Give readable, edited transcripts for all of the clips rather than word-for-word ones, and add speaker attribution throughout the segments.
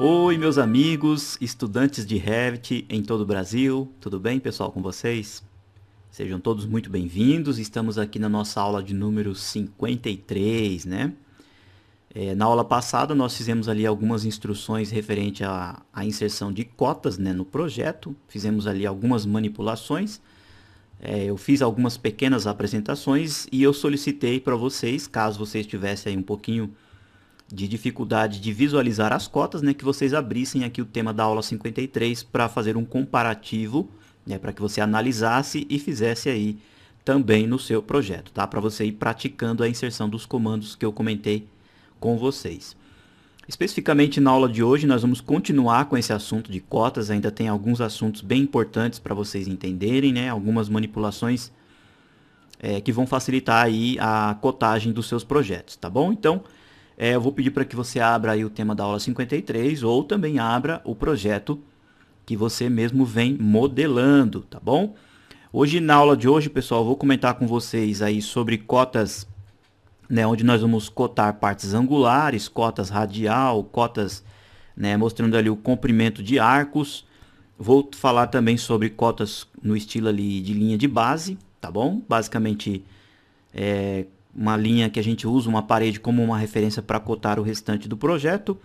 Speaker 1: Oi, meus amigos, estudantes de Revit em todo o Brasil. Tudo bem, pessoal, com vocês? Sejam todos muito bem-vindos. Estamos aqui na nossa aula de número 53, né? Na aula passada, nós fizemos ali algumas instruções referente à inserção de cotas, né, no projeto. Fizemos ali algumas manipulações. Eu fiz algumas pequenas apresentações e eu solicitei para vocês, caso vocês tivessem aí um pouquinho de dificuldade de visualizar as cotas, né, que vocês abrissem aqui o tema da aula 53 para fazer um comparativo, né, para que você analisasse e fizesse aí também no seu projeto, tá? Para você ir praticando a inserção dos comandos que eu comentei com vocês. Especificamente na aula de hoje, nós vamos continuar com esse assunto de cotas. Ainda tem alguns assuntos bem importantes para vocês entenderem, né? Algumas manipulações que vão facilitar aí a cotagem dos seus projetos, tá bom? Então, eu vou pedir para que você abra aí o tema da aula 53 ou também abra o projeto que você mesmo vem modelando, tá bom? Hoje, na aula de hoje, pessoal, eu vou comentar com vocês aí sobre cotas, né, onde nós vamos cotar partes angulares, cotas radial, cotas, né, mostrando ali o comprimento de arcos. Vou falar também sobre cotas no estilo ali de linha de base, tá bom? Basicamente, uma linha que a gente usa, uma parede como uma referência para cotar o restante do projeto.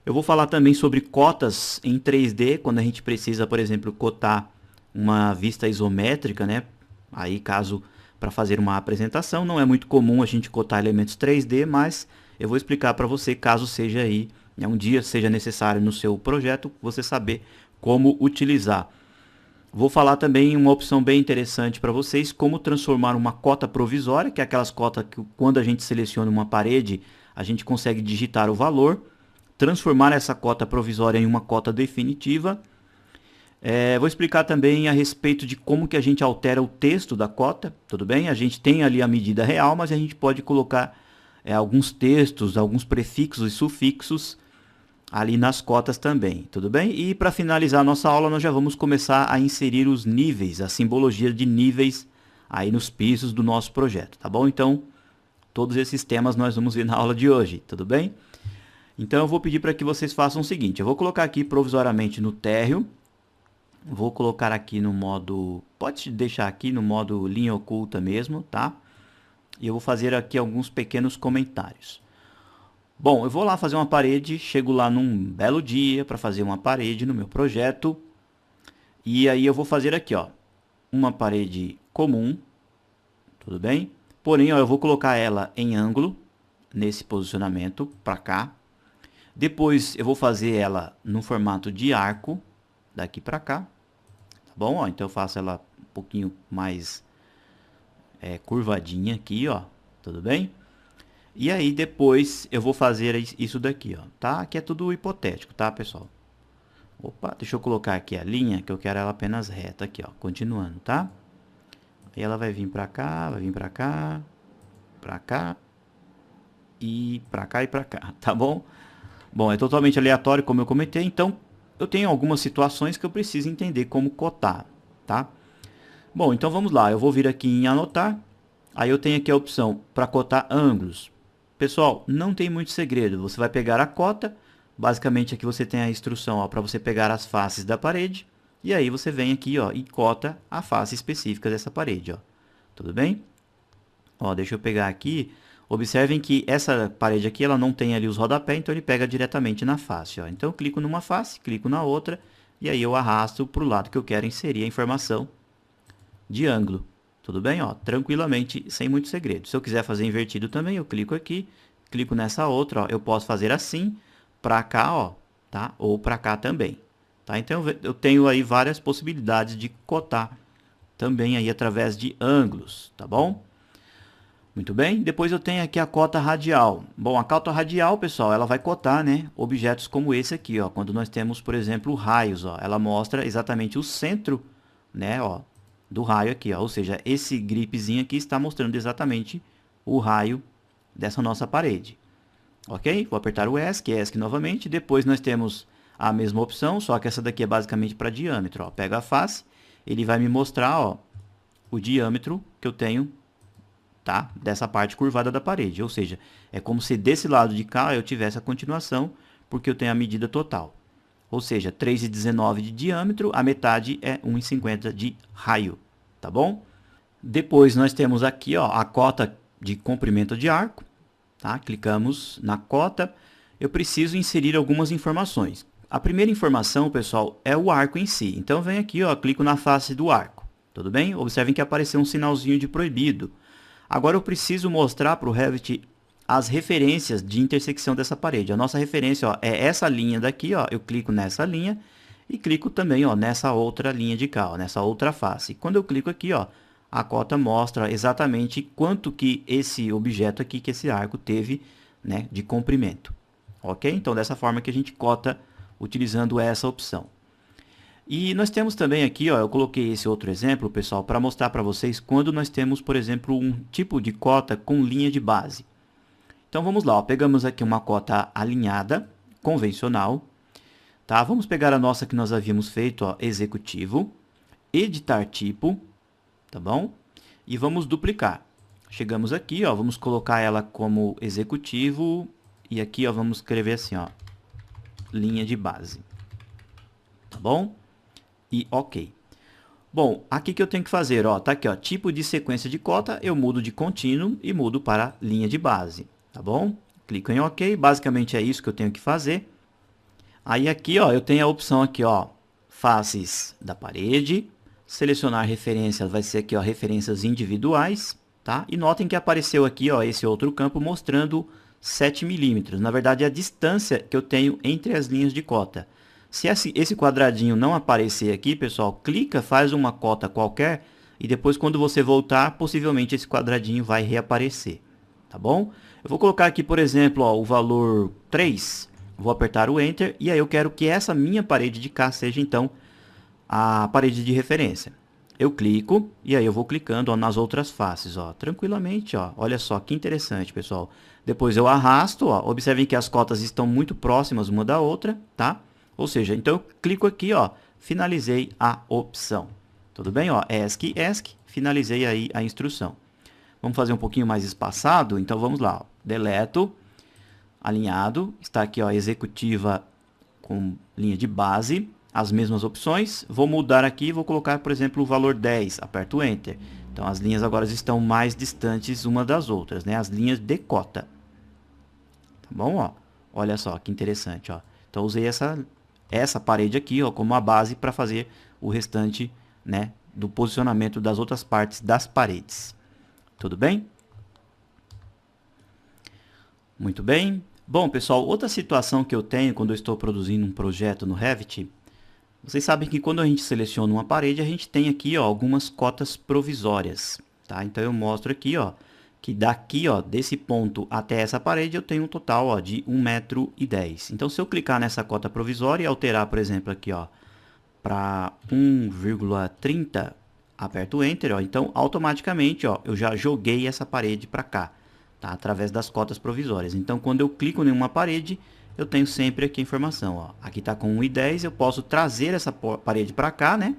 Speaker 1: Eu vou falar também sobre cotas em 3D, quando a gente precisa, por exemplo, cotar uma vista isométrica, né? Aí, caso para fazer uma apresentação, não é muito comum a gente cotar elementos 3D, mas eu vou explicar para você, caso seja aí, um dia seja necessário no seu projeto, você saber como utilizar. Vou falar também uma opção bem interessante para vocês, como transformar uma cota provisória, que é aquelas cotas que quando a gente seleciona uma parede, a gente consegue digitar o valor, transformar essa cota provisória em uma cota definitiva. Vou explicar também a respeito de como que a gente altera o texto da cota, tudo bem? A gente tem ali a medida real, mas a gente pode colocar alguns textos, alguns prefixos e sufixos ali nas cotas também, tudo bem? E para finalizar a nossa aula, nós já vamos começar a inserir os níveis, a simbologia de níveis aí nos pisos do nosso projeto, tá bom? Então, todos esses temas nós vamos ver na aula de hoje, tudo bem? Então, eu vou pedir para que vocês façam o seguinte, eu vou colocar aqui provisoriamente no térreo, vou colocar aqui no modo, pode deixar aqui no modo linha oculta mesmo, tá? E eu vou fazer aqui alguns pequenos comentários. Bom, eu vou lá fazer uma parede, chego lá num belo dia para fazer uma parede no meu projeto. E aí eu vou fazer aqui, ó, uma parede comum, tudo bem? Porém, ó, eu vou colocar ela em ângulo, nesse posicionamento, para cá. Depois eu vou fazer ela no formato de arco, daqui para cá, tá bom? Ó, então eu faço ela um pouquinho mais curvadinha aqui, ó, tudo bem? E aí depois eu vou fazer isso daqui, ó, tá? Aqui é tudo hipotético, tá, pessoal? Opa, deixa eu colocar aqui a linha, que eu quero ela apenas reta aqui, ó, continuando, tá? Aí ela vai vir pra cá, vai vir pra cá, pra cá e pra cá e pra cá, tá bom? Bom, é totalmente aleatório, como eu comentei, então eu tenho algumas situações que eu preciso entender como cotar, tá? Bom, então vamos lá, eu vou vir aqui em anotar, aí eu tenho aqui a opção para cotar ângulos. Pessoal, não tem muito segredo, você vai pegar a cota, basicamente aqui você tem a instrução para você pegar as faces da parede, e aí você vem aqui, ó, e cota a face específica dessa parede, ó. Tudo bem? Ó, deixa eu pegar aqui, observem que essa parede aqui, ela não tem ali os rodapés, então ele pega diretamente na face, ó. Então eu clico numa face, clico na outra, e aí eu arrasto para o lado que eu quero inserir a informação de ângulo. Tudo bem? Ó, tranquilamente, sem muito segredo. Se eu quiser fazer invertido também, eu clico aqui, clico nessa outra, ó, eu posso fazer assim, para cá, ó, tá? Ou para cá também, tá? Então eu tenho aí várias possibilidades de cotar também aí através de ângulos, tá bom? Muito bem, depois eu tenho aqui a cota radial. Bom, a cota radial, pessoal, ela vai cotar, né, objetos como esse aqui, ó, quando nós temos, por exemplo, raios, ó, ela mostra exatamente o centro, né, ó, do raio aqui, ó. Ou seja, esse gripezinho aqui está mostrando exatamente o raio dessa nossa parede. Ok? Vou apertar o ESC novamente. Depois nós temos a mesma opção, só que essa daqui é basicamente para diâmetro. Ó. Pega a face, ele vai me mostrar, ó, o diâmetro que eu tenho, tá? Dessa parte curvada da parede. Ou seja, é como se desse lado de cá eu tivesse a continuação, porque eu tenho a medida total. Ou seja, 3,19 de diâmetro, a metade é 1,50 de raio, tá bom? Depois nós temos aqui, ó, a cota de comprimento de arco, tá? Clicamos na cota. Eu preciso inserir algumas informações. A primeira informação, pessoal, é o arco em si. Então, vem aqui, ó, clico na face do arco. Tudo bem? Observem que apareceu um sinalzinho de proibido. Agora eu preciso mostrar para o Revit as referências de intersecção dessa parede. A nossa referência, ó, é essa linha daqui, ó. Eu clico nessa linha e clico também, ó, nessa outra linha de cá, ó, nessa outra face. Quando eu clico aqui, ó, a cota mostra exatamente quanto que esse objeto aqui, que esse arco teve, né, de comprimento. Ok? Então, dessa forma que a gente cota utilizando essa opção. E nós temos também aqui, ó, eu coloquei esse outro exemplo, pessoal, para mostrar para vocês quando nós temos, por exemplo, um tipo de cota com linha de base. Então, vamos lá, ó, pegamos aqui uma cota alinhada, convencional, tá? Vamos pegar a nossa que nós havíamos feito, ó, executivo, editar tipo, tá bom? E vamos duplicar. Chegamos aqui, ó, vamos colocar ela como executivo, e aqui, ó, vamos escrever assim, ó, linha de base, tá bom? E ok. Bom, aqui que eu tenho que fazer, ó, tá aqui, ó, tipo de sequência de cota, eu mudo de contínuo e mudo para linha de base, tá bom? Clico em ok, basicamente é isso que eu tenho que fazer. Aí aqui, ó, eu tenho a opção aqui, ó, faces da parede, selecionar referências, vai ser aqui, ó, referências individuais, tá? E notem que apareceu aqui, ó, esse outro campo mostrando 7 milímetros. Na verdade, é a distância que eu tenho entre as linhas de cota. Se esse quadradinho não aparecer aqui, pessoal, clica, faz uma cota qualquer e depois quando você voltar, possivelmente esse quadradinho vai reaparecer, tá bom? Eu vou colocar aqui, por exemplo, ó, o valor 3, vou apertar o Enter e aí eu quero que essa minha parede de cá seja, então, a parede de referência. Eu clico e aí eu vou clicando, ó, nas outras faces, ó, tranquilamente, ó. Olha só que interessante, pessoal. Depois eu arrasto, ó, observem que as cotas estão muito próximas uma da outra, tá? Ou seja, então eu clico aqui, ó, finalizei a opção. Tudo bem? Ó, ESC, finalizei aí a instrução. Vamos fazer um pouquinho mais espaçado, então vamos lá, ó. Deleto, alinhado, está aqui, ó, executiva com linha de base, as mesmas opções. Vou mudar aqui, vou colocar, por exemplo, o valor 10, aperto Enter. Então as linhas agora estão mais distantes uma das outras, né? As linhas de cota. Tá bom, ó? Olha só que interessante, ó. Então usei essa parede aqui, ó, como a base para fazer o restante, né, do posicionamento das outras partes das paredes. Tudo bem? Muito bem. Bom, pessoal, outra situação que eu tenho quando eu estou produzindo um projeto no Revit, vocês sabem que quando a gente seleciona uma parede, a gente tem aqui, ó, algumas cotas provisórias, tá? Então eu mostro aqui, ó, que daqui, ó, desse ponto até essa parede eu tenho um total, ó, de 1,10 m. Então se eu clicar nessa cota provisória e alterar, por exemplo, aqui, ó, para 1,30, aperto Enter, ó, então automaticamente, ó, eu já joguei essa parede para cá, tá? Através das cotas provisórias. Então quando eu clico em uma parede, eu tenho sempre aqui a informação, ó. Aqui está com 1,10, eu posso trazer essa parede para cá, né?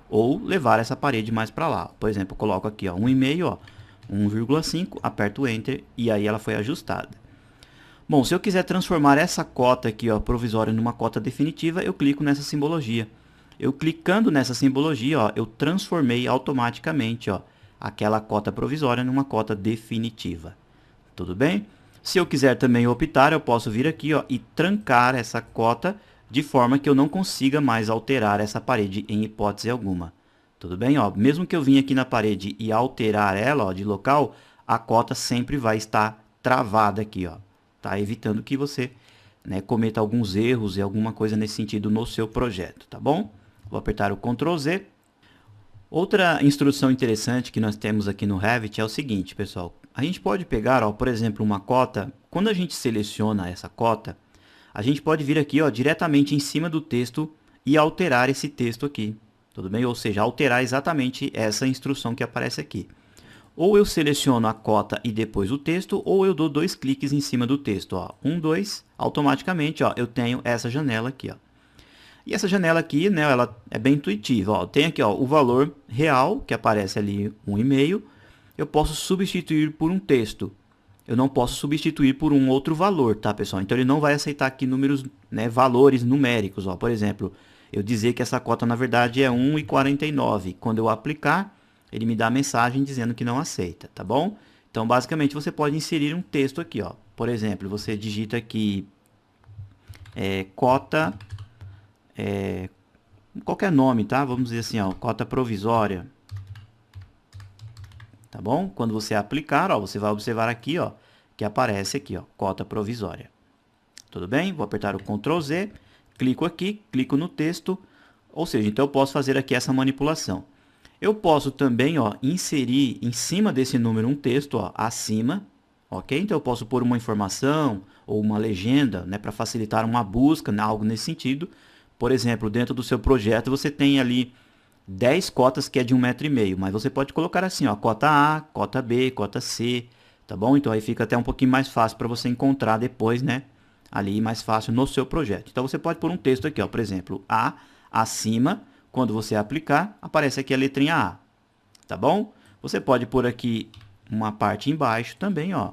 Speaker 1: Ou levar essa parede mais para lá. Por exemplo, eu coloco aqui, ó, 1,5, ó, 1,5, aperto Enter e aí ela foi ajustada. Bom, se eu quiser transformar essa cota aqui, ó, provisória numa cota definitiva, eu clico nessa simbologia. Eu clicando nessa simbologia, ó, eu transformei automaticamente, ó, aquela cota provisória numa cota definitiva. Tudo bem? Se eu quiser também optar, eu posso vir aqui, ó, e trancar essa cota de forma que eu não consiga mais alterar essa parede em hipótese alguma. Tudo bem? Ó, mesmo que eu vim aqui na parede e alterar ela, ó, de local, a cota sempre vai estar travada aqui, ó, tá? Evitando que você, né, cometa alguns erros e alguma coisa nesse sentido no seu projeto, tá bom? Vou apertar o Ctrl Z. Outra instrução interessante que nós temos aqui no Revit é o seguinte, pessoal. A gente pode pegar, ó, por exemplo, uma cota. Quando a gente seleciona essa cota, a gente pode vir aqui, ó, diretamente em cima do texto e alterar esse texto aqui. Tudo bem? Ou seja, alterar exatamente essa instrução que aparece aqui. Ou eu seleciono a cota e depois o texto, ou eu dou 2 cliques em cima do texto. Ó. 1, 2, automaticamente, ó, eu tenho essa janela aqui. Ó. E essa janela aqui, né, ela é bem intuitiva. Ó. Tem aqui, ó, o valor real, que aparece ali 1,5. Eu posso substituir por um texto. eu não posso substituir por um outro valor, tá, pessoal? Então ele não vai aceitar aqui números, né, valores numéricos, ó. Por exemplo, eu dizer que essa cota na verdade é 1,49. Quando eu aplicar, ele me dá a mensagem dizendo que não aceita, tá bom? Então, basicamente, você pode inserir um texto aqui, ó. Por exemplo, você digita aqui cota, qualquer nome, tá? Vamos dizer assim, ó, cota provisória. Tá bom? Quando você aplicar, ó, você vai observar aqui, ó, que aparece aqui, ó, cota provisória. Tudo bem? Vou apertar o Ctrl Z, clico aqui, clico no texto, ou seja, então eu posso fazer aqui essa manipulação. Eu posso também, ó, inserir em cima desse número um texto, ó, acima, ok? Então eu posso pôr uma informação ou uma legenda, né, para facilitar uma busca, né, algo nesse sentido. Por exemplo, dentro do seu projeto você tem ali 10 cotas que é de 1,5 m, mas você pode colocar assim, ó, cota A, cota B, cota C, tá bom? Então aí fica até um pouquinho mais fácil para você encontrar depois, né, ali mais fácil no seu projeto. Então você pode pôr um texto aqui, ó, por exemplo, A acima, quando você aplicar, aparece aqui a letrinha A, tá bom? Você pode pôr aqui uma parte embaixo também, ó.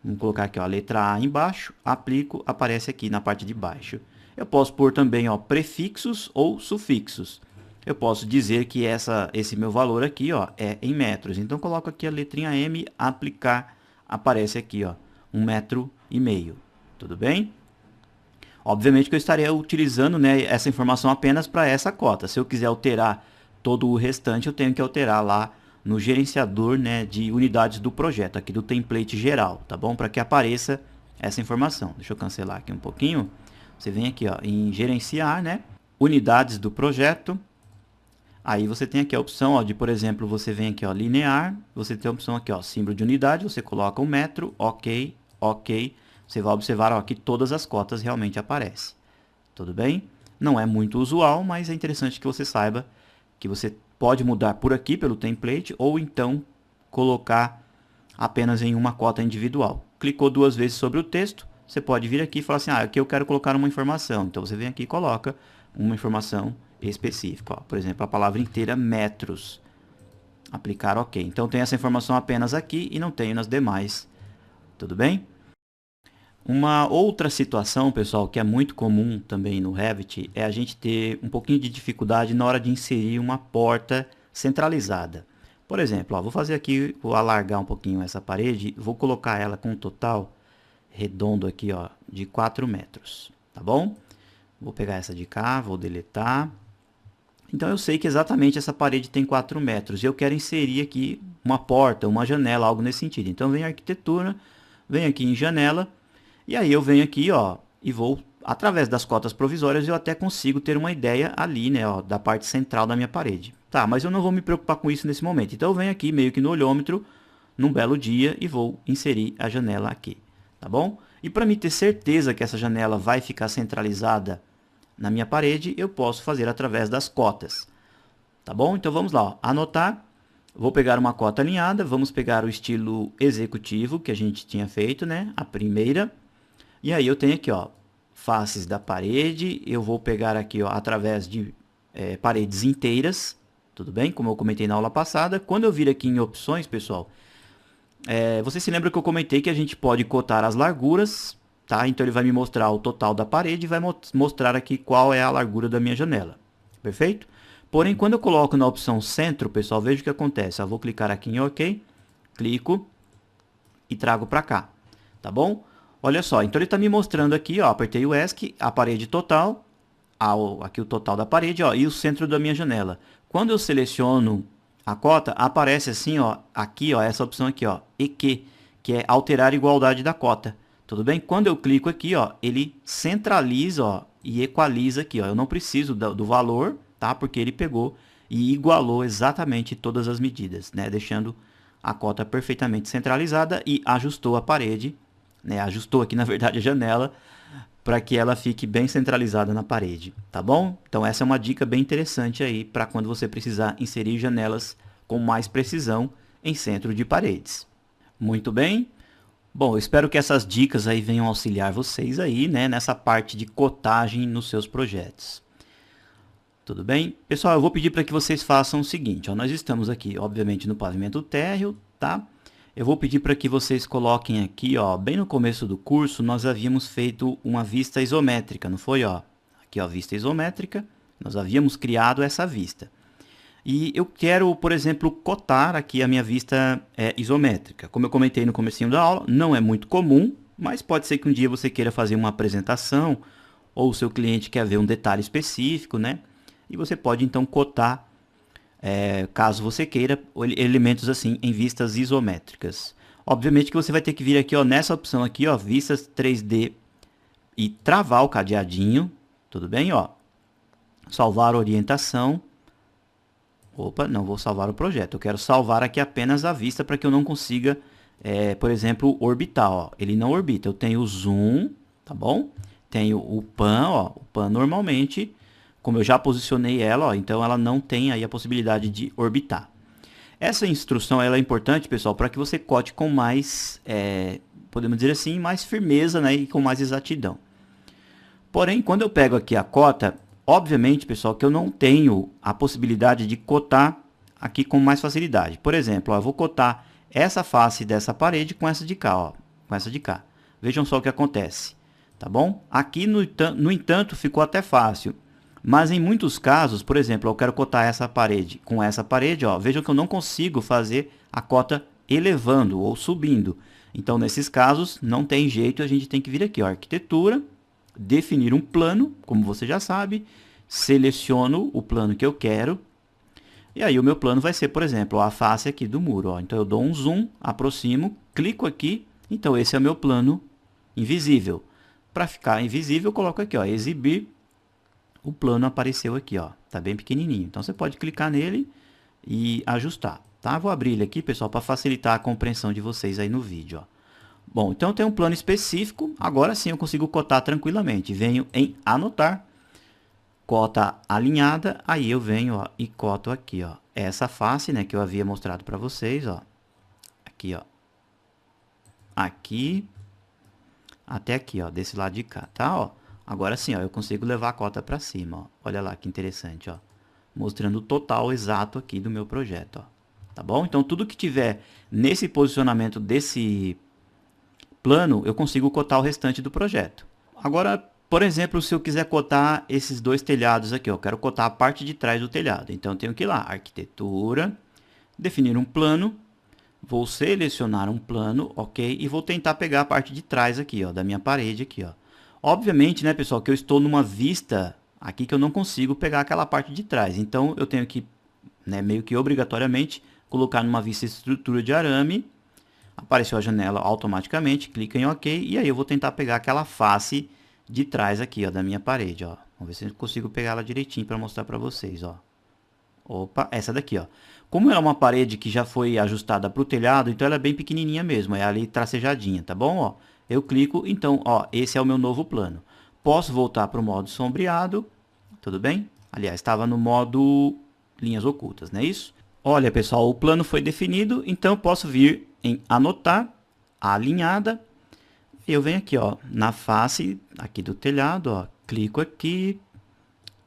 Speaker 1: Vamos colocar aqui, ó, a letra A embaixo, aplico, aparece aqui na parte de baixo. Eu posso pôr também, ó, prefixos ou sufixos. Eu posso dizer que esse meu valor aqui, ó, é em metros. Então, coloco aqui a letrinha M, aplicar, aparece aqui, ó, 1,5 m. Tudo bem? Obviamente que eu estaria utilizando, né, essa informação apenas para essa cota. Se eu quiser alterar todo o restante, eu tenho que alterar lá no gerenciador, né, de unidades do projeto, aqui do template geral, tá bom? Para que apareça essa informação. Deixa eu cancelar aqui um pouquinho. Você vem aqui, ó, em gerenciar, né, unidades do projeto. Aí você tem aqui a opção, ó, de, por exemplo, você vem aqui, ó, linear, você tem a opção aqui, ó, símbolo de unidade, você coloca 1 metro, ok, ok. Você vai observar, ó, que todas as cotas realmente aparecem. Tudo bem? Não é muito usual, mas é interessante que você saiba que você pode mudar por aqui, pelo template, ou então colocar apenas em uma cota individual. Clicou 2 vezes sobre o texto, você pode vir aqui e falar assim, aqui eu quero colocar uma informação. Então, você vem aqui e coloca uma informação específica. Ó. Por exemplo, a palavra inteira metros. Aplicar OK. Então, tem essa informação apenas aqui e não tenho nas demais. Tudo bem? Uma outra situação, pessoal, que é muito comum também no Revit, é a gente ter um pouquinho de dificuldade na hora de inserir uma porta centralizada. Por exemplo, ó, vou fazer aqui, vou alargar um pouquinho essa parede, vou colocar ela com um total redondo aqui, ó, de 4 metros, tá bom? Vou pegar essa de cá, vou deletar. Então eu sei que exatamente essa parede tem 4 metros e eu quero inserir aqui uma porta, uma janela, algo nesse sentido. Então venho em arquitetura, venho aqui em janela. E aí eu venho aqui, ó, e vou, através das cotas provisórias, eu até consigo ter uma ideia ali, né, ó, da parte central da minha parede. Tá, mas eu não vou me preocupar com isso nesse momento. Então eu venho aqui meio que no olhômetro, num belo dia, e vou inserir a janela aqui, tá bom? E para me ter certeza que essa janela vai ficar centralizada na minha parede, eu posso fazer através das cotas, tá bom? Então vamos lá, ó, anotar. Vou pegar uma cota alinhada, vamos pegar o estilo executivo que a gente tinha feito, né, a primeira. E aí eu tenho aqui, ó, faces da parede, eu vou pegar aqui, ó, através de paredes inteiras, tudo bem? Como eu comentei na aula passada. Quando eu vir aqui em opções, pessoal, você se lembra que eu comentei que a gente pode cotar as larguras, tá? Então ele vai me mostrar o total da parede e vai mostrar aqui qual é a largura da minha janela, perfeito? Porém, quando eu coloco na opção centro, pessoal, veja o que acontece. Eu vou clicar aqui em OK, clico e trago para cá, tá bom? Olha só, então ele está me mostrando aqui, ó, apertei o ESC, a parede total, aqui o total da parede, ó, e o centro da minha janela. Quando eu seleciono a cota, aparece assim, ó, aqui, ó, essa opção aqui, ó, EQ, que é alterar a igualdade da cota. Tudo bem? Quando eu clico aqui, ó, ele centraliza, ó, e equaliza aqui, ó. Eu não preciso do valor, tá? Porque ele pegou e igualou exatamente todas as medidas, né? Deixando a cota perfeitamente centralizada e ajustou a parede, né, ajustou aqui na verdade a janela para que ela fique bem centralizada na parede, tá bom? Então essa é uma dica bem interessante aí para quando você precisar inserir janelas com mais precisão em centro de paredes. Muito bem. Bom, eu espero que essas dicas aí venham auxiliar vocês aí, né, nessa parte de cotagem nos seus projetos. Tudo bem? Pessoal, eu vou pedir para que vocês façam o seguinte, ó, nós estamos aqui, obviamente, no pavimento térreo, tá? Eu vou pedir para que vocês coloquem aqui, ó, bem no começo do curso, nós havíamos feito uma vista isométrica, não foi? Ó? Aqui, ó, vista isométrica, nós havíamos criado essa vista. E eu quero, por exemplo, cotar aqui a minha vista isométrica. Como eu comentei no comecinho da aula, não é muito comum, mas pode ser que um dia você queira fazer uma apresentação, ou o seu cliente quer ver um detalhe específico, né? E você pode, então, cotar, caso você queira, elementos assim em vistas isométricas. Obviamente que você vai ter que vir aqui, ó, nessa opção aqui, ó, vistas 3D e travar o cadeadinho, tudo bem? Ó, salvar orientação. Opa, não vou salvar o projeto. Eu quero salvar aqui apenas a vista para que eu não consiga, por exemplo, orbitar. Ó. Ele não orbita. Eu tenho o zoom, tá bom? Tenho o pan, ó. O pan normalmente, como eu já posicionei ela, ó, então ela não tem aí a possibilidade de orbitar. Essa instrução ela é importante, pessoal, para que você cote com mais, podemos dizer assim, mais firmeza, né, e com mais exatidão. Porém, quando eu pego aqui a cota, obviamente, pessoal, que eu não tenho a possibilidade de cotar aqui com mais facilidade. Por exemplo, ó, eu vou cotar essa face dessa parede com essa de cá, ó, com essa de cá. Vejam só o que acontece, tá bom? Aqui, no entanto, ficou até fácil. Mas em muitos casos, por exemplo, eu quero cotar essa parede com essa parede, ó, vejam que eu não consigo fazer a cota elevando ou subindo. Então, nesses casos, não tem jeito, a gente tem que vir aqui, ó, arquitetura, definir um plano, como você já sabe, seleciono o plano que eu quero, e aí o meu plano vai ser, por exemplo, a face aqui do muro. Ó. Então, eu dou um zoom, aproximo, clico aqui, então esse é o meu plano invisível. Para ficar invisível, eu coloco aqui, ó, exibir, o plano apareceu aqui, ó, tá bem pequenininho. Então, você pode clicar nele e ajustar, tá? Vou abrir ele aqui, pessoal, para facilitar a compreensão de vocês aí no vídeo, ó. Bom, então tem um plano específico, agora sim eu consigo cotar tranquilamente. Venho em anotar, cota alinhada, aí eu venho, ó, e coto aqui, ó, essa face, né, que eu havia mostrado para vocês, ó, aqui, ó, aqui, até aqui, ó, desse lado de cá, tá, ó. Agora sim, ó, eu consigo levar a cota para cima, ó, olha lá que interessante, ó, mostrando o total exato aqui do meu projeto, ó, tá bom? Então tudo que tiver nesse posicionamento desse plano, eu consigo cotar o restante do projeto. Agora, por exemplo, se eu quiser cotar esses dois telhados aqui, eu quero cotar a parte de trás do telhado. Então, eu tenho que ir lá, arquitetura, definir um plano, vou selecionar um plano, ok? E vou tentar pegar a parte de trás aqui, ó, da minha parede aqui, ó. Obviamente, né, pessoal, que eu estou numa vista aqui que eu não consigo pegar aquela parte de trás. Então, eu tenho que, né, meio que obrigatoriamente, colocar numa vista estrutura de arame. Apareceu a janela automaticamente, clica em OK, e aí eu vou tentar pegar aquela face de trás aqui, ó, da minha parede, ó. Vamos ver se eu consigo pegar ela direitinho para mostrar para vocês, ó. Opa, essa daqui, ó. Como ela é uma parede que já foi ajustada para o telhado, então ela é bem pequenininha mesmo, é ali tracejadinha, tá bom? Ó, eu clico, então, ó, esse é o meu novo plano. Posso voltar para o modo sombreado, tudo bem? Aliás, estava no modo linhas ocultas, não é isso? Olha, pessoal, o plano foi definido, então eu posso vir em anotar, alinhada, eu venho aqui, ó, na face aqui do telhado, ó, clico aqui,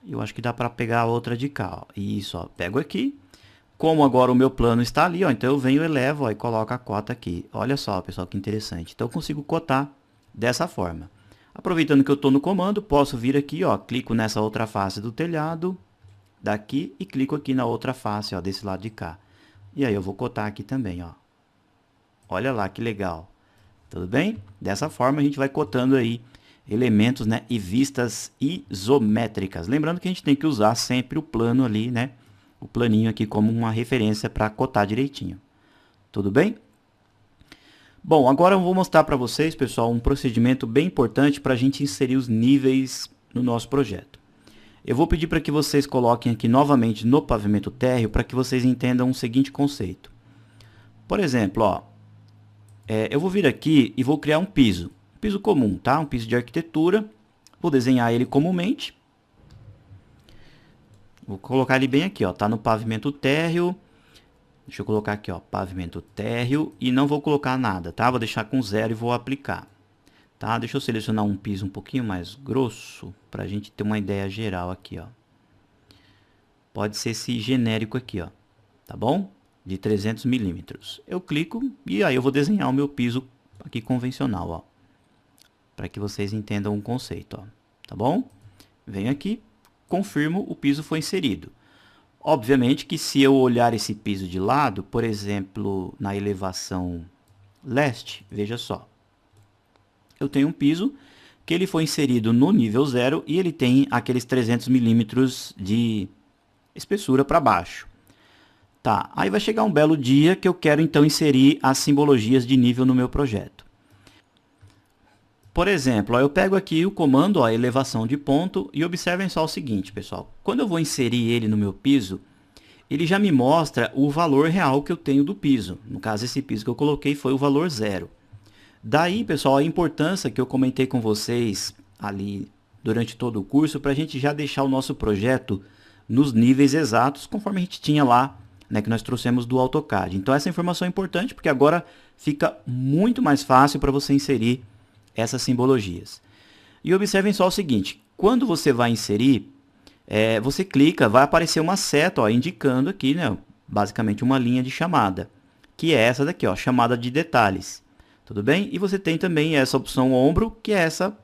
Speaker 1: eu acho que dá para pegar a outra de cá, ó, isso, ó, pego aqui, como agora o meu plano está ali, ó, então eu venho, elevo, ó, e coloco a cota aqui, olha só, pessoal, que interessante, então eu consigo cotar dessa forma. Aproveitando que eu estou no comando, posso vir aqui, ó, clico nessa outra face do telhado, daqui, e clico aqui na outra face, ó, desse lado de cá, e aí eu vou cotar aqui também, ó. Olha lá que legal. Tudo bem? Dessa forma a gente vai cotando aí elementos, né, e vistas isométricas. Lembrando que a gente tem que usar sempre o plano ali, né? O planinho aqui como uma referência para cotar direitinho. Tudo bem? Bom, agora eu vou mostrar para vocês, pessoal, um procedimento bem importante para a gente inserir os níveis no nosso projeto. Eu vou pedir para que vocês coloquem aqui novamente no pavimento térreo para que vocês entendam o seguinte conceito. Por exemplo, ó, eu vou vir aqui e vou criar um piso comum, tá? Um piso de arquitetura, vou desenhar ele comumente, vou colocar ele bem aqui, ó, tá no pavimento térreo, deixa eu colocar aqui, ó, pavimento térreo, e não vou colocar nada, tá? Vou deixar com 0 e vou aplicar, tá? Deixa eu selecionar um piso um pouquinho mais grosso, para a gente ter uma ideia geral aqui, ó. Pode ser esse genérico aqui, ó, tá bom? de 300 milímetros. Eu clico e aí eu vou desenhar o meu piso aqui convencional, ó, para que vocês entendam o conceito, ó, tá bom? Venho aqui, confirmo, o piso foi inserido. Obviamente que se eu olhar esse piso de lado, por exemplo, na elevação leste, veja só, eu tenho um piso que ele foi inserido no nível 0 e ele tem aqueles 300 milímetros de espessura para baixo. Tá, aí vai chegar um belo dia que eu quero então inserir as simbologias de nível no meu projeto. Por exemplo, ó, eu pego aqui o comando, ó, elevação de ponto, e observem só o seguinte, pessoal. Quando eu vou inserir ele no meu piso, ele já me mostra o valor real que eu tenho do piso. No caso, esse piso que eu coloquei foi o valor 0. Daí, pessoal, a importância que eu comentei com vocês ali durante todo o curso, para a gente já deixar o nosso projeto nos níveis exatos, conforme a gente tinha lá, né, que nós trouxemos do AutoCAD. Então, essa informação é importante, porque agora fica muito mais fácil para você inserir essas simbologias. E observem só o seguinte, quando você vai inserir, você clica, vai aparecer uma seta, ó, indicando aqui, né, basicamente uma linha de chamada, que é essa daqui, ó, chamada de detalhes. Tudo bem? E você tem também essa opção ombro, que é essa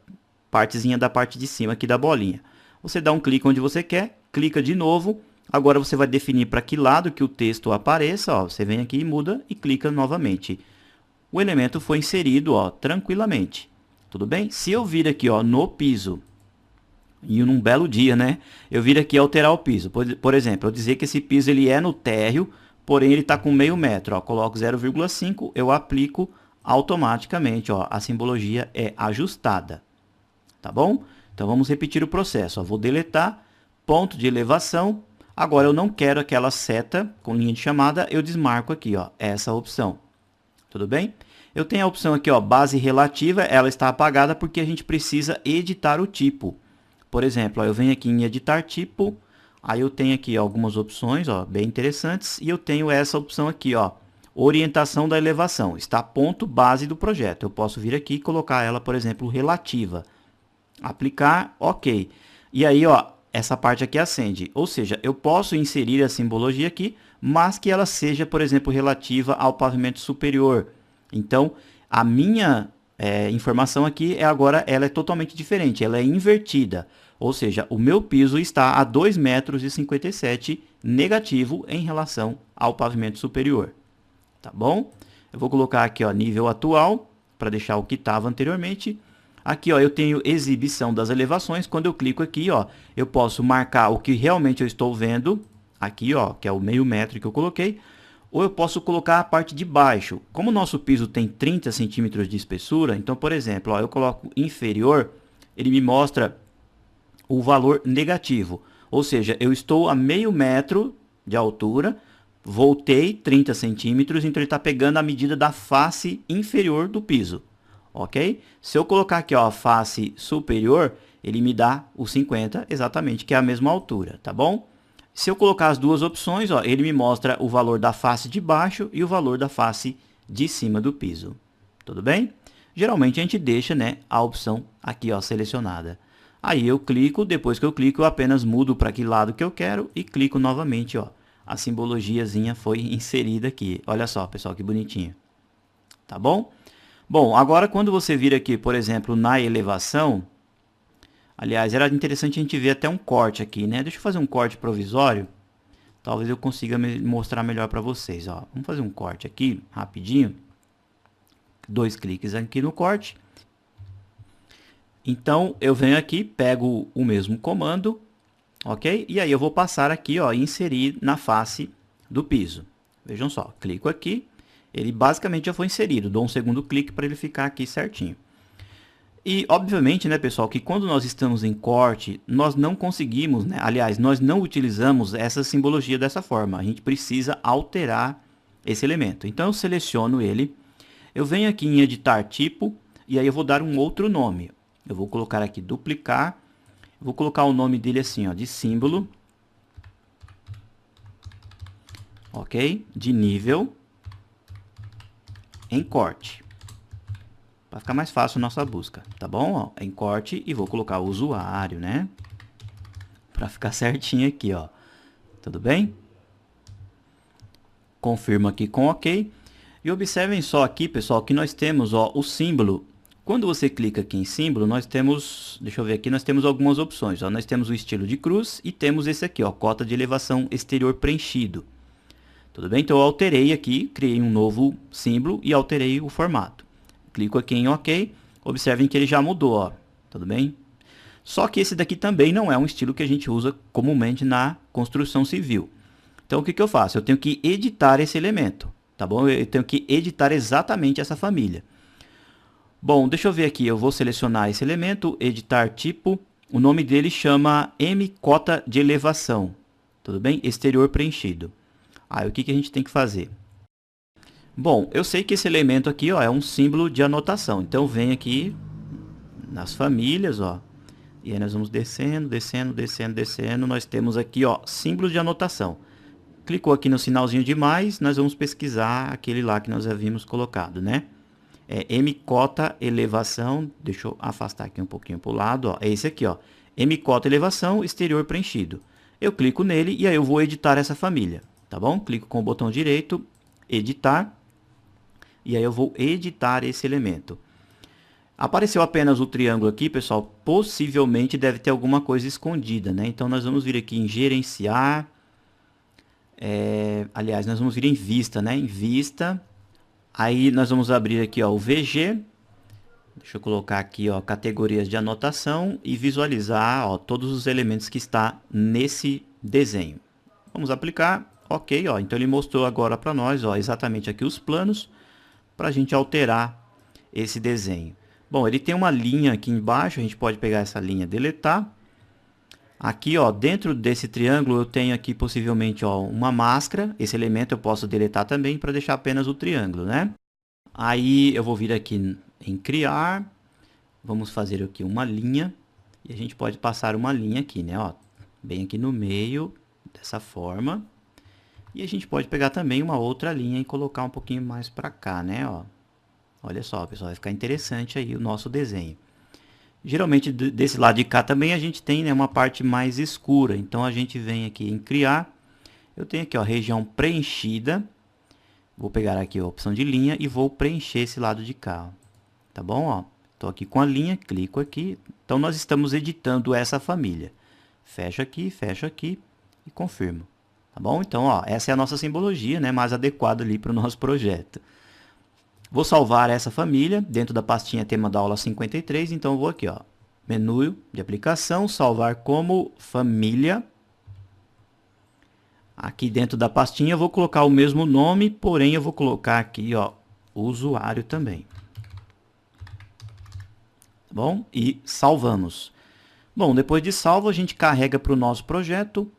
Speaker 1: partezinha da parte de cima aqui da bolinha. Você dá um clique onde você quer, clica de novo, agora você vai definir para que lado que o texto apareça, ó, você vem aqui e muda e clica novamente. O elemento foi inserido, ó, tranquilamente. Tudo bem? Se eu vir aqui, ó, no piso, e num belo dia, né, eu vir aqui alterar o piso. Por exemplo, eu dizer que esse piso ele é no térreo, porém ele está com meio metro. Ó, coloco 0,5, eu aplico automaticamente, ó, a simbologia é ajustada. Tá bom? Então vamos repetir o processo. Ó, vou deletar, ponto de elevação. Agora eu não quero aquela seta com linha de chamada, eu desmarco aqui, ó, essa opção. Tudo bem? Eu tenho a opção aqui, ó, base relativa, ela está apagada porque a gente precisa editar o tipo. Por exemplo, ó, eu venho aqui em editar tipo, aí eu tenho aqui ó, algumas opções, ó, bem interessantes, e eu tenho essa opção aqui, ó, orientação da elevação, está ponto base do projeto. Eu posso vir aqui e colocar ela, por exemplo, relativa. Aplicar, ok. E aí, ó, essa parte aqui acende, ou seja, eu posso inserir a simbologia aqui, mas que ela seja, por exemplo, relativa ao pavimento superior. Então, a minha informação aqui agora ela é totalmente diferente, ela é invertida. Ou seja, o meu piso está a 2,57 m negativo em relação ao pavimento superior. Tá bom? Eu vou colocar aqui, ó, nível atual, para deixar o que estava anteriormente. Aqui, ó, eu tenho exibição das elevações. Quando eu clico aqui, ó, eu posso marcar o que realmente eu estou vendo. Aqui, ó, que é o meio metro que eu coloquei. Ou eu posso colocar a parte de baixo. Como o nosso piso tem 30 centímetros de espessura, então, por exemplo, ó, eu coloco inferior, ele me mostra o valor negativo. Ou seja, eu estou a meio metro de altura, voltei 30 centímetros, então ele está pegando a medida da face inferior do piso. Ok? Se eu colocar aqui ó, a face superior, ele me dá o 50 exatamente, que é a mesma altura, tá bom? Se eu colocar as duas opções, ó, ele me mostra o valor da face de baixo e o valor da face de cima do piso. Tudo bem? Geralmente a gente deixa, né, a opção aqui ó, selecionada. Aí eu clico, depois que eu clico, eu apenas mudo para que lado que eu quero e clico novamente. Ó. A simbologiazinha foi inserida aqui. Olha só, pessoal, que bonitinho. Tá bom? Bom, agora quando você vir aqui, por exemplo, na elevação, aliás, era interessante a gente ver até um corte aqui, né? Deixa eu fazer um corte provisório, talvez eu consiga mostrar melhor para vocês, ó. Vamos fazer um corte aqui, rapidinho. 2 cliques aqui no corte. Então, eu venho aqui, pego o mesmo comando, ok? E aí eu vou passar aqui, ó, e inserir na face do piso. Vejam só, clico aqui. Ele basicamente já foi inserido, dou um segundo clique para ele ficar aqui certinho. E, obviamente, né, pessoal, que quando nós estamos em corte, nós não conseguimos, né, aliás, nós não utilizamos essa simbologia dessa forma. A gente precisa alterar esse elemento. Então, eu seleciono ele, eu venho aqui em editar tipo, e aí eu vou dar um outro nome. Eu vou colocar aqui duplicar, vou colocar o nome dele assim, ó, de símbolo, ok? De nível em corte, para ficar mais fácil nossa busca, tá bom? Ó, em corte e vou colocar o usuário, né? Para ficar certinho aqui, ó. Tudo bem? Confirmo aqui com OK. E observem só aqui, pessoal, que nós temos, ó, o símbolo. Quando você clica aqui em símbolo, nós temos, deixa eu ver aqui, nós temos algumas opções. Ó. Nós temos o estilo de cruz e temos esse aqui, ó, cota de elevação exterior preenchido. Tudo bem? Então eu alterei aqui, criei um novo símbolo e alterei o formato. Clico aqui em OK. Observem que ele já mudou, ó. Tudo bem? Só que esse daqui também não é um estilo que a gente usa comumente na construção civil. Então o que eu faço? Eu tenho que editar esse elemento, tá bom? Eu tenho que editar exatamente essa família. Bom, deixa eu ver aqui, eu vou selecionar esse elemento, editar tipo, o nome dele chama M cota de elevação, tudo bem? Exterior preenchido. Aí o que a gente tem que fazer? Bom, eu sei que esse elemento aqui, ó, é um símbolo de anotação, então vem aqui nas famílias, ó, e aí nós vamos descendo, descendo, descendo, descendo, nós temos aqui, ó, símbolo de anotação. Clicou aqui no sinalzinho de mais, nós vamos pesquisar aquele lá que nós havíamos colocado, né? É M cota elevação, deixa eu afastar aqui um pouquinho para o lado, ó, é esse aqui, ó, M cota elevação exterior preenchido. Eu clico nele e aí eu vou editar essa família, tá bom? Clico com o botão direito, editar, e aí eu vou editar esse elemento. Apareceu apenas o triângulo aqui, pessoal, possivelmente deve ter alguma coisa escondida, né? Então nós vamos vir aqui em gerenciar, aliás, nós vamos vir em vista, né? Em vista. Aí nós vamos abrir aqui, ó, o VG. Deixa eu colocar aqui, ó, categorias de anotação e visualizar, ó, todos os elementos que está nesse desenho. Vamos aplicar, OK, ó. Então ele mostrou agora para nós, ó, exatamente aqui os planos para a gente alterar esse desenho. Bom, ele tem uma linha aqui embaixo, a gente pode pegar essa linha e deletar. Aqui, ó, dentro desse triângulo eu tenho aqui possivelmente, ó, uma máscara. Esse elemento eu posso deletar também para deixar apenas o triângulo, né? Aí eu vou vir aqui em criar. Vamos fazer aqui uma linha. E a gente pode passar uma linha aqui, né? Ó, bem aqui no meio, dessa forma. E a gente pode pegar também uma outra linha e colocar um pouquinho mais para cá, né? Ó, olha só, pessoal, vai ficar interessante aí o nosso desenho. Geralmente desse lado de cá também a gente tem, né, uma parte mais escura. Então a gente vem aqui em criar. Eu tenho aqui, ó, região preenchida. Vou pegar aqui a opção de linha e vou preencher esse lado de cá. Tá bom? Ó, estou aqui com a linha, clico aqui. Então nós estamos editando essa família. Fecho aqui e confirmo. Tá bom? Então, ó, essa é a nossa simbologia, né, mais adequada ali para o nosso projeto. Vou salvar essa família dentro da pastinha tema da aula 53, então eu vou aqui, ó, menu de aplicação, salvar como família. Aqui dentro da pastinha eu vou colocar o mesmo nome, porém eu vou colocar aqui, ó, usuário também. Tá bom? E salvamos. Bom, depois de salvo a gente carrega para o nosso projeto.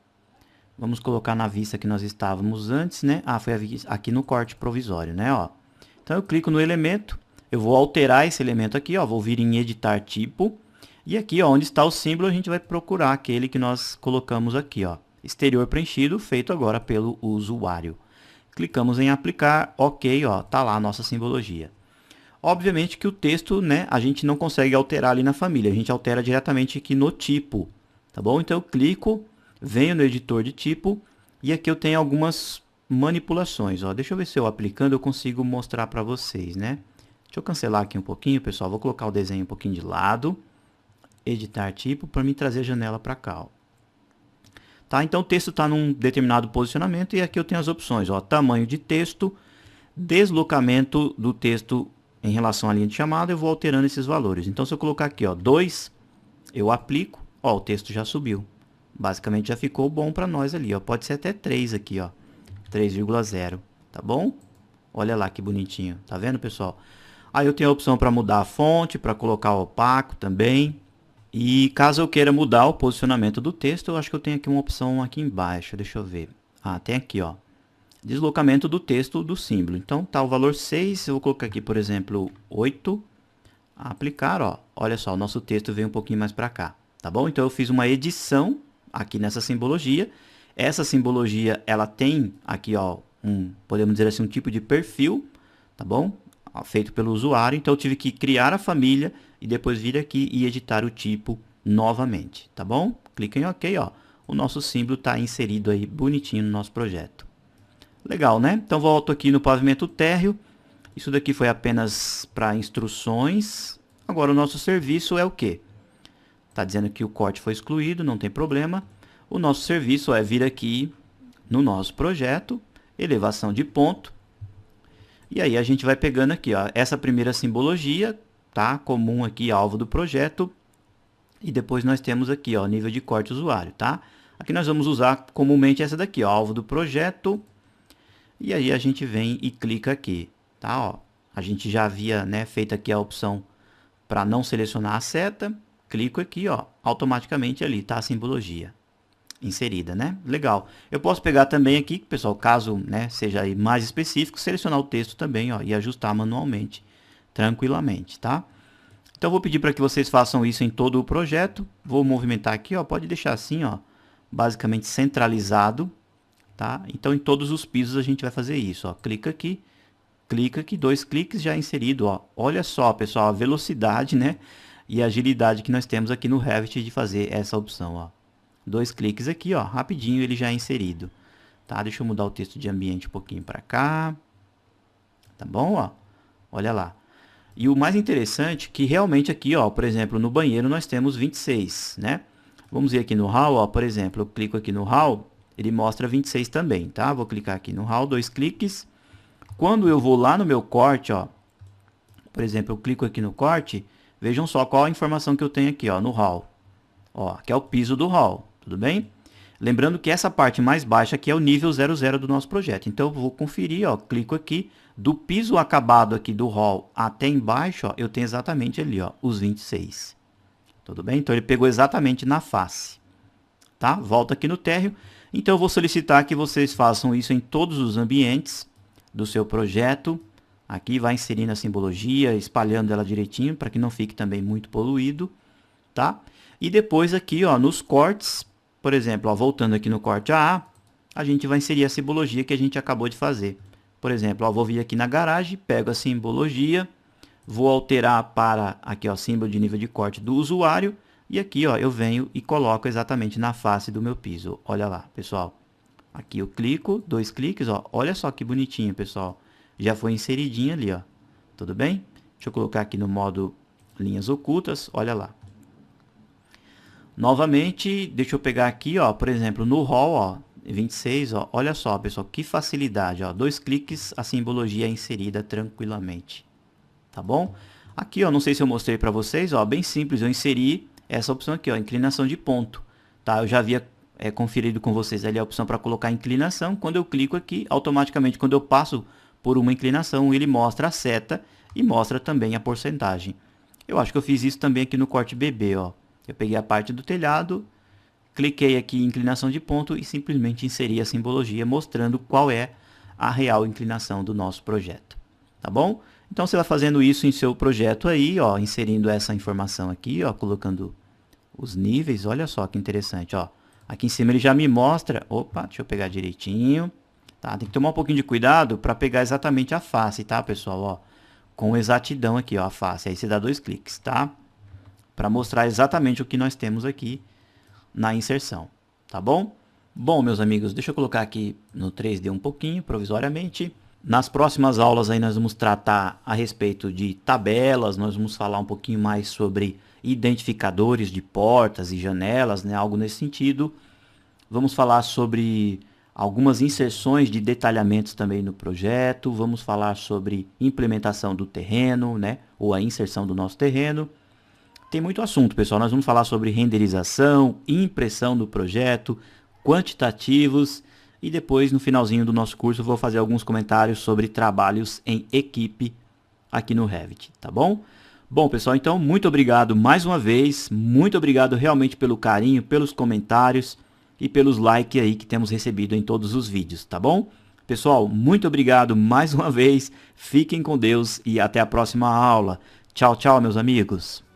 Speaker 1: Vamos colocar na vista que nós estávamos antes, né? Ah, foi aqui no corte provisório, né, ó. Então eu clico no elemento, eu vou alterar esse elemento aqui, ó, vou vir em editar tipo, e aqui, ó, onde está o símbolo, a gente vai procurar aquele que nós colocamos aqui, ó, exterior preenchido, feito agora pelo usuário. Clicamos em aplicar, OK, ó, tá lá a nossa simbologia. Obviamente que o texto, né, a gente não consegue alterar ali na família, a gente altera diretamente aqui no tipo, tá bom? Então eu clico, venho no editor de tipo, e aqui eu tenho algumas manipulações, ó. Deixa eu ver se eu aplicando eu consigo mostrar para vocês, né? Deixa eu cancelar aqui um pouquinho, pessoal. Vou colocar o desenho um pouquinho de lado. Editar tipo para me trazer a janela para cá, ó. Tá? Então o texto está num determinado posicionamento e aqui eu tenho as opções, ó. Tamanho de texto, deslocamento do texto em relação à linha de chamada, eu vou alterando esses valores. Então se eu colocar aqui, ó, 2, eu aplico, ó, o texto já subiu. Basicamente já ficou bom para nós ali, ó. Pode ser até 3 aqui, ó. 3,0, tá bom? Olha lá que bonitinho, tá vendo, pessoal? Aí eu tenho a opção para mudar a fonte, para colocar o opaco também. E caso eu queira mudar o posicionamento do texto, eu acho que eu tenho aqui uma opção aqui embaixo, deixa eu ver. Ah, tem aqui, ó, deslocamento do texto do símbolo. Então tá o valor 6, eu vou colocar aqui, por exemplo, 8. Aplicar, ó, olha só, o nosso texto veio um pouquinho mais para cá, tá bom? Então eu fiz uma edição aqui nessa simbologia. Essa simbologia, ela tem aqui, ó, podemos dizer assim, um tipo de perfil, tá bom? Feito pelo usuário. Então, eu tive que criar a família e depois vir aqui e editar o tipo novamente, tá bom? Clica em OK, ó. O nosso símbolo está inserido aí bonitinho no nosso projeto. Legal, né? Então volto aqui no pavimento térreo. Isso daqui foi apenas para instruções. Agora o nosso serviço é o quê? Está dizendo que o corte foi excluído, não tem problema. O nosso serviço é vir aqui no nosso projeto, elevação de ponto. E aí a gente vai pegando aqui, ó, essa primeira simbologia, tá? Comum aqui, alvo do projeto. E depois nós temos aqui, ó, nível de corte usuário, tá? Aqui nós vamos usar comumente essa daqui, ó, alvo do projeto. E aí a gente vem e clica aqui, tá? Ó, a gente já havia, né, feito aqui a opção para não selecionar a seta. Clico aqui, ó, automaticamente ali tá a simbologia inserida, né? Legal. Eu posso pegar também aqui, pessoal, caso, né, seja aí mais específico, selecionar o texto também, ó, e ajustar manualmente, tranquilamente, tá? Então, vou pedir para que vocês façam isso em todo o projeto. Vou movimentar aqui, ó, pode deixar assim, ó, basicamente centralizado, tá? Então, em todos os pisos a gente vai fazer isso, ó. Clica aqui, 2 cliques já inserido, ó. Olha só, pessoal, a velocidade, né, e a agilidade que nós temos aqui no Revit de fazer essa opção, ó. 2 cliques aqui, ó, rapidinho ele já é inserido, tá? Deixa eu mudar o texto de ambiente um pouquinho para cá, tá bom, ó? Olha lá. E o mais interessante que realmente aqui, ó, por exemplo, no banheiro nós temos 26, né? Vamos ver aqui no hall, ó, por exemplo, eu clico aqui no hall, ele mostra 26 também, tá? Vou clicar aqui no hall, 2 cliques. Quando eu vou lá no meu corte, ó, por exemplo, eu clico aqui no corte, vejam só qual a informação que eu tenho aqui, ó, no hall. Ó, que é o piso do hall, tudo bem? Lembrando que essa parte mais baixa aqui é o nível 00 do nosso projeto. Então, eu vou conferir, ó, clico aqui, do piso acabado aqui do hall até embaixo, ó, eu tenho exatamente ali, ó, os 26. Tudo bem? Então, ele pegou exatamente na face. Tá? Volta aqui no térreo. Então, eu vou solicitar que vocês façam isso em todos os ambientes do seu projeto. Aqui vai inserindo a simbologia, espalhando ela direitinho, para que não fique também muito poluído, tá? E depois aqui, ó, nos cortes, por exemplo, ó, voltando aqui no corte A, a gente vai inserir a simbologia que a gente acabou de fazer. Por exemplo, ó, vou vir aqui na garagem, pego a simbologia, vou alterar para aqui, ó, símbolo de nível de corte do usuário, e aqui, ó, eu venho e coloco exatamente na face do meu piso. Olha lá, pessoal. Aqui eu clico, 2 cliques, ó, olha só que bonitinho, pessoal. Já foi inseridinho ali, ó. Tudo bem? Deixa eu colocar aqui no modo linhas ocultas, olha lá. Novamente, deixa eu pegar aqui, ó, por exemplo, no hall, ó, 26, ó, olha só, pessoal, que facilidade, ó, 2 cliques, a simbologia é inserida tranquilamente, tá bom? Aqui, ó, não sei se eu mostrei para vocês, ó, bem simples, eu inseri essa opção aqui, ó, inclinação de ponto, tá? Eu já havia conferido com vocês ali a opção para colocar inclinação, quando eu clico aqui, automaticamente, quando eu passo por uma inclinação, ele mostra a seta e mostra também a porcentagem. Eu acho que eu fiz isso também aqui no corte BB, ó. Eu peguei a parte do telhado, cliquei aqui em inclinação de ponto e simplesmente inseri a simbologia mostrando qual é a real inclinação do nosso projeto. Tá bom? Então você vai fazendo isso em seu projeto aí, ó, inserindo essa informação aqui, ó, colocando os níveis. Olha só que interessante, ó. Aqui em cima ele já me mostra. Opa, deixa eu pegar direitinho. Tá? Tem que tomar um pouquinho de cuidado para pegar exatamente a face, tá, pessoal? Ó, com exatidão aqui, ó, a face. Aí você dá 2 cliques, tá? Para mostrar exatamente o que nós temos aqui na inserção, tá bom? Bom, meus amigos, deixa eu colocar aqui no 3D um pouquinho, provisoriamente. Nas próximas aulas aí nós vamos tratar a respeito de tabelas, nós vamos falar um pouquinho mais sobre identificadores de portas e janelas, né? Algo nesse sentido. Vamos falar sobre algumas inserções de detalhamentos também no projeto. Vamos falar sobre implementação do terreno, né? Ou a inserção do nosso terreno. Tem muito assunto, pessoal. Nós vamos falar sobre renderização, impressão do projeto, quantitativos e depois, no finalzinho do nosso curso, eu vou fazer alguns comentários sobre trabalhos em equipe aqui no Revit, tá bom? Bom, pessoal, então, muito obrigado mais uma vez. Muito obrigado realmente pelo carinho, pelos comentários e pelos likes aí que temos recebido em todos os vídeos, tá bom? Pessoal, muito obrigado mais uma vez. Fiquem com Deus e até a próxima aula. Tchau, tchau, meus amigos.